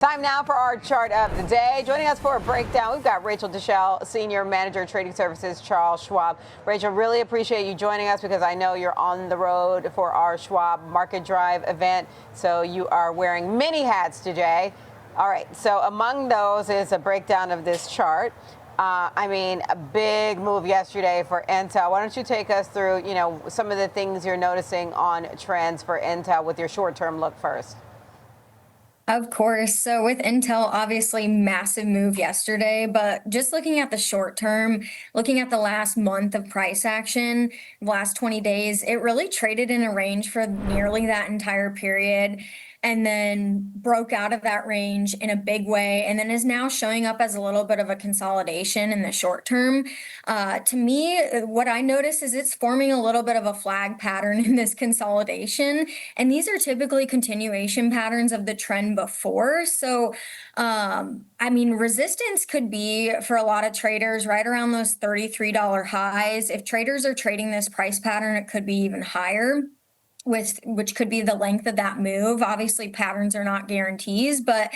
Time now for our chart of the day. Joining us for a breakdown, we've got Rachel Dashiell, Senior Manager, Trading Services, Charles Schwab. Rachel, really appreciate you joining us because I know you're on the road for our Schwab Market Drive event, so you are wearing many hats today. All right, so among those is a breakdown of this chart. A big move yesterday for Intel. Why don't you take us through, some of the things you're noticing on trends for Intel with your short-term look first? Of course. So with Intel, obviously massive move yesterday, but just looking at the short term, looking at the last month of price action, the last 20 days, it really traded in a range for nearly that entire period and then broke out of that range in a big way and then is now showing up as a little bit of a consolidation in the short term. To me, what I notice is it's forming a little bit of a flag pattern in this consolidation. And these are typically continuation patterns of the trend before. So, resistance could be for a lot of traders right around those $33 highs. If traders are trading this price pattern, it could be even higher, which could be the length of that move. Obviously, patterns are not guarantees, but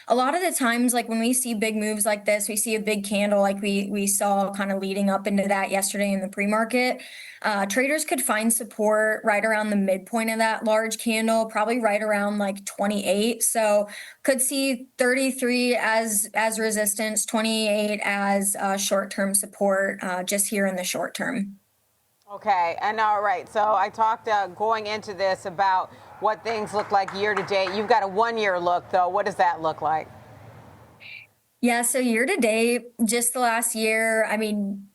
a lot of the times, like when we see big moves like this, we see a big candle like we saw kind of leading up into that yesterday in the pre-market. Traders could find support right around the midpoint of that large candle, probably right around like 28. So could see 33 as resistance, 28 as short-term support, just here in the short term. Okay, and all right, so I talked going into this about what things look like year to date. You've got a 1-year look, though. What does that look like? Yeah, so year to date, just the last year,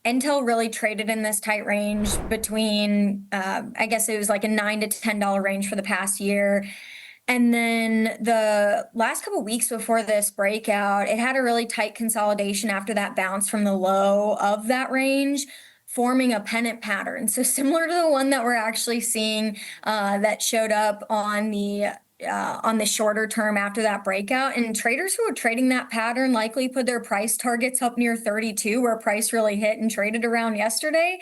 Intel really traded in this tight range between, I guess it was like a $9 to $10 range for the past year. And then the last couple of weeks before this breakout, it had a really tight consolidation after that bounce from the low of that range, forming a pennant pattern. So similar to the one that we're actually seeing that showed up on the shorter term after that breakout. And traders who are trading that pattern likely put their price targets up near 32, where price really hit and traded around yesterday.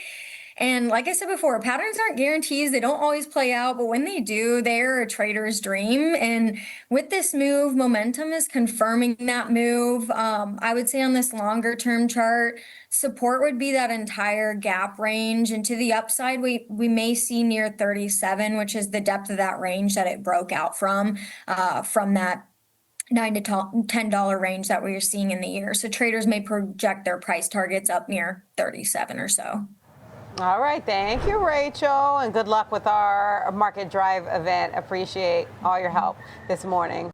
And like I said before, patterns aren't guarantees. They don't always play out, but when they do, they're a trader's dream. And with this move, momentum is confirming that move. I would say on this longer term chart, support would be that entire gap range. And to the upside, we may see near 37, which is the depth of that range that it broke out from that $9 to $10 range that we are seeing in the year. So traders may project their price targets up near 37 or so. All right, thank you, Rachel, and good luck with our Market Drive event. Appreciate all your help this morning.